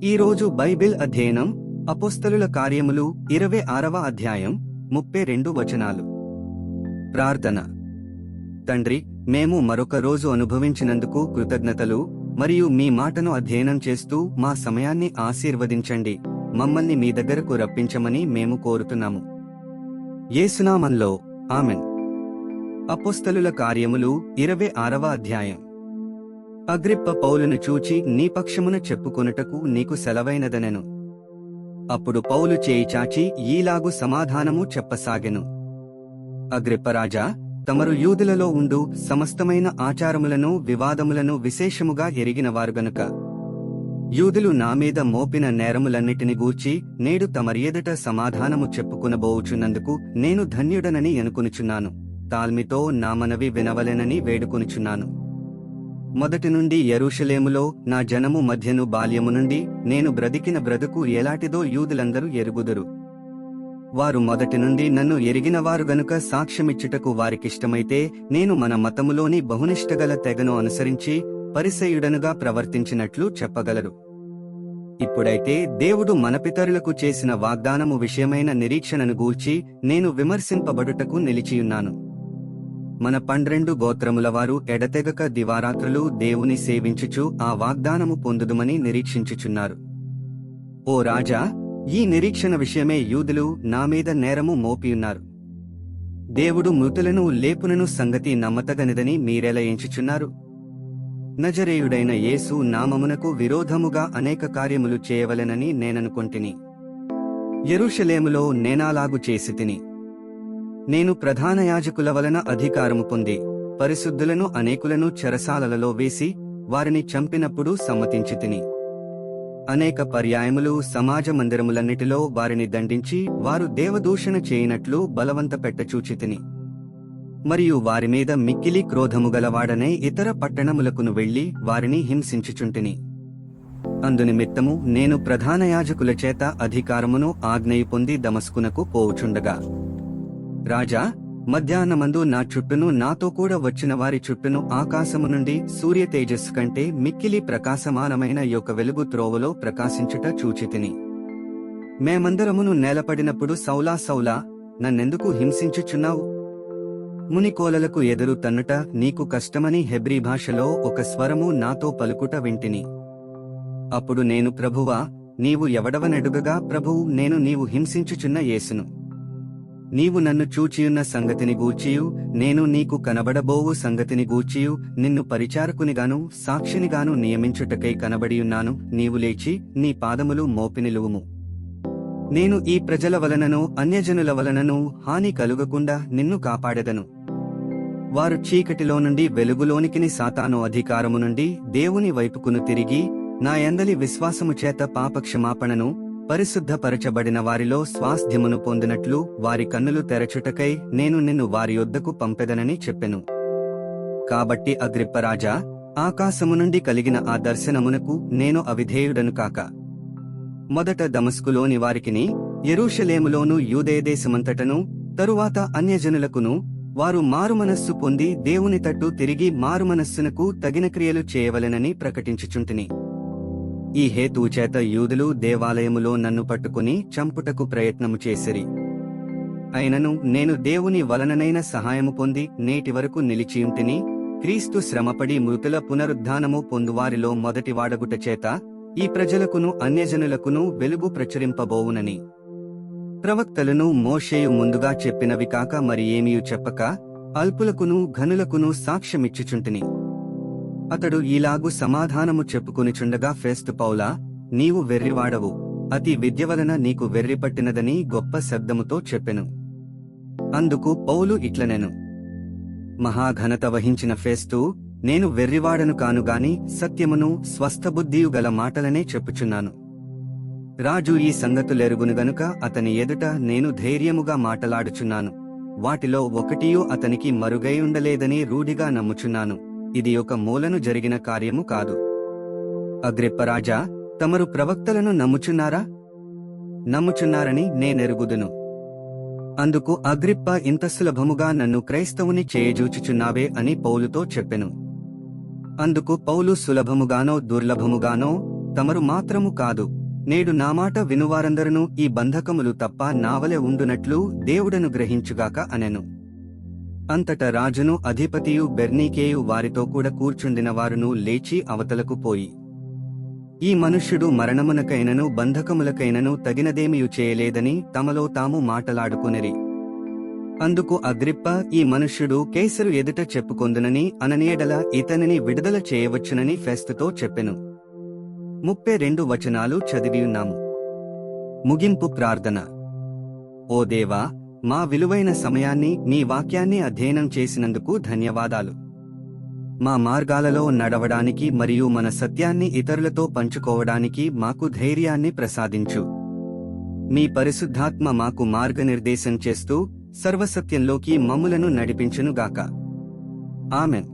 ఈరోజు బైబిల్ అధ్యయనం అపోస్తలుల కార్యములు 26వ అధ్యాయం 32 వచనాలు. ప్రార్థన. తండ్రి, మేము మరొక రోజు అనుభవించినందుకు కృతజ్ఞతలు మరియు మీ మాటను అధ్యయనం చేస్తూ మా సమయాన్ని ఆశీర్వదించండి. మమ్మల్ని మీ దగ్గరకు రప్పించమని మేము కోరుతున్నాము. యేసునామంలో ఆమెన్. అపోస్తలుల కార్యములు 26వ అధ్యాయం. అగ్రిప్ప పౌలును చూచి నీ పక్షమున చెప్పుకొనుటకు నీకు సెలవైనదనెను. అప్పుడు పౌలు చేయి చాచి ఈలాగు సమాధానము చెప్పసాగెను. అగ్రిప్పరాజా, తమరు యూదులలో ఉండు సమస్తమైన ఆచారములను వివాదములను విశేషముగా ఎరిగినవారు గనుక యూదులు నా మీద మోపిన నేరములన్నిటిని గూర్చి నేడు తమరి ఎదుట సమాధానము చెప్పుకునబోవుచున్నందుకు నేను ధన్యుడనని అనుకునుచున్నాను. తాల్మితో నా మనవి వినవలెనని వేడుకొనుచున్నాను. మొదటి నుండి యెరూషలేములో నా జనము మధ్యను బాల్యము నుండి నేను బ్రతికిన బ్రతుకు ఎలాంటిదో యూదులందరూ ఎరుగుదురు. వారు మొదటి నుండి నన్ను ఎరిగినవారు గనుక సాక్ష్యమిచ్చుటకు వారికిష్టమైతే నేను మన మతములోని బహునిష్టగల తెగను అనుసరించి పరిసయ్యుడనుగా ప్రవర్తించినట్లు చెప్పగలరు. ఇప్పుడైతే దేవుడు మన పితరులకు చేసిన వాగ్దానము విషయమైన నిరీక్షణను గూర్చి నేను విమర్శింపబడుటకు నిలిచియున్నాను. మన 12 గోత్రములవారు ఎడతెగక దివారాత్రులు దేవుని సేవించుచు ఆ వాగ్దానము పొందుదుమని నిరీక్షించుచున్నారు. ఓ రాజా, ఈ నిరీక్షణ విషయమే యూదులు నా మీద నేరము మోపియున్నారు. దేవుడు మృతులను లేపునను సంగతి నమ్మతగనిదని మీరెలా ఎంచుచున్నారు? నజరేయుడైన యేసు నామమునకు విరోధముగా అనేక కార్యములు చేయవలెనని నేననుకొంటిని. యెరూషలేములో నేనాలాగు చేసితిని. నేను ప్రధాన యాజకుల వలన అధికారము పొంది పరిశుద్ధులను అనేకులను చెరసాలలో వేసి వారిని చంపినప్పుడు సమ్మతించితిని. అనేక పర్యాయములు సమాజ మందిరములన్నిటిలో వారిని దండించి వారు దేవదూషణ చేయనట్లు బలవంతపెట్టచూచితిని. మరియు వారిమీద మిక్కిలి క్రోధముగలవాడనే ఇతర పట్టణములకును వెళ్లి వారిని హింసించుచుంటిని. అందునిమిత్తము నేను ప్రధాన యాజకుల చేత అధికారమును ఆజ్ఞయు పొంది దమస్కునకు పోవుచుండగా, రాజా, మధ్యాహ్నమందు నా చుట్టూను నాతో కూడా వచ్చిన వారి చుట్టూను ఆకాశము నుండి సూర్య తేజస్సు కంటే మిక్కిలి ప్రకాశమానమైన యొక్క వెలుగు త్రోవలో ప్రకాశించుట చూచితిని. మేమందరమును నేలపడినప్పుడు సౌలా సౌలా, నన్నెందుకు హింసించుచున్నావు? మునికోలలకు ఎదురు తన్నుట నీకు కష్టమని హెబ్రీ భాషలో ఒక స్వరము నాతో పలుకుట వింటిని. అప్పుడు నేను, ప్రభువా, నీవు ఎవడవనడుగగా, ప్రభువు, నేను నీవు హింసించుచున్న యేసును. నీవు నన్ను చూచియున్న సంగతిని గూర్చియు నేను నీకు కనబడబోవు సంగతిని గూర్చియు నిన్ను పరిచారకునిగాను సాక్షినిగాను నియమించుటకై కనబడియున్నాను. నీవు లేచి నీ పాదములు మోపి నిలువుము. నేను ఈ ప్రజల వలనను అన్యజనుల వలనను హాని కలుగకుండా నిన్ను కాపాడెదను. వారు చీకటిలో నుండి వెలుగులోనికిని సాతాను అధికారము నుండి దేవుని వైపుకును తిరిగి నా యందలి విశ్వాసము చేత పాపక్షమాపణను పరిశుద్ధపరచబడిన వారిలో స్వాస్థ్యమును పొందినట్లు వారి కన్నులు తెరచుటకై నేను నిన్ను వారి యొద్దకు పంపెదనని చెప్పెను. కాబట్టి అగ్రిప్పరాజా, ఆకాశము నుండి కలిగిన ఆ దర్శనమునకు నేను అవిధేయుడను కాక మొదట దమస్కులోని వారికిని యెరూషలేములోను యూదేయదేశమంతటను తరువాత అన్యజనులకును వారు మారుమనస్సు పొంది దేవుని తట్టు తిరిగి మారుమనస్సునకు తగిన క్రియలు చేయవలెనని ప్రకటించుచుంటిని. ఈ హేతువు చేత యూదులు దేవాలయములో నన్ను పట్టుకుని చంపుటకు ప్రయత్నము చేసిరి. అయినను నేను దేవుని వలననైన సహాయము పొంది నేటి వరకు నిలిచియుంటిని. క్రీస్తు శ్రమపడి మృతుల పునరుద్ధానము పొందువారిలో మొదటి వాడగుట చేత ఈ ప్రజలకును అన్యజనులకును వెలుగు ప్రచురింపబోవునని ప్రవక్తలను మోషేయు ముందుగా చెప్పినవి కాక మరి ఏమీయు చెప్పక అల్పులకును ఘనులకును సాక్ష్యమిచ్చుచుంటిని. అతడు ఈలాగు సమాధానము చెప్పుకొనిచుండగా, ఫేస్తు, పౌలా, నీవు వెర్రివాడవు, అతి విద్య వలన నీకు వెర్రి పట్టినదని గొప్ప శబ్దముతో చెప్పెను. అందుకు పౌలు ఇట్లనెను, మహాఘనత వహించిన ఫేస్తు, నేను వెర్రివాడను కానుగాని సత్యమును స్వస్థబుద్ధియు గల మాటలనే చెప్పుచున్నాను. రాజు ఈ సంగతులెరుగును గనుక అతని ఎదుట నేను ధైర్యముగా మాటలాడుచున్నాను. వాటిలో ఒకటియూ అతనికి మరుగై ఉండలేదని రూఢిగా నమ్ముచున్నాను. ఇది ఒక మూలను జరిగిన కార్యము కాదు. అగ్రిప్పరాజా, తమరు ప్రవక్తలను నమ్ముచున్నారా? నమ్ముచున్నారని నేనెరుగుదును. అందుకు అగ్రిప్ప, ఇంత సులభముగా నన్ను క్రైస్తవుని చేయజూచుచున్నావే అని పౌలుతో చెప్పెను. అందుకు పౌలు, సులభముగానో దుర్లభముగానో తమరు మాత్రము కాదు, నేడు నా మాట వినువారందరూ ఈ బంధకములు తప్ప నావలె ఉండునట్లు దేవుడను గ్రహించుగాక అనెను. అంతట రాజును అధిపతియు బెర్నీకేయు వారితో కూడా కూర్చుండిన వారును లేచి అవతలకు పోయి, ఈ మనుష్యుడు మరణమునకైనను బంధకములకైనను తగినదేమియు చేయలేదని తమలో తాము మాటలాడుకొనిరి. అందుకు అగ్రిప్ప, ఈ మనుష్యుడు కైసరు ఎదుట చెప్పుకొందునని అననేడల ఇతనిని విడుదల చేయవచ్చునని ఫెస్తుతో చెప్పెను. 32 వచనాలు చదివియున్నాము. ముగింపు ప్రార్థన. ఓ దేవా, మా విలువైన సమయాన్ని నీ వాక్యాన్ని అధ్యయనం చేసినందుకు ధన్యవాదాలు. మా మార్గాలలో నడవడానికి మరియు మన సత్యాన్ని ఇతరులతో పంచుకోవడానికి మాకు ధైర్యాన్ని ప్రసాదించు. మీ పరిశుద్ధాత్మ మాకు మార్గనిర్దేశం చేస్తూ సర్వసత్యంలోకి మమ్ములను నడిపించునుగాక. ఆమెన్.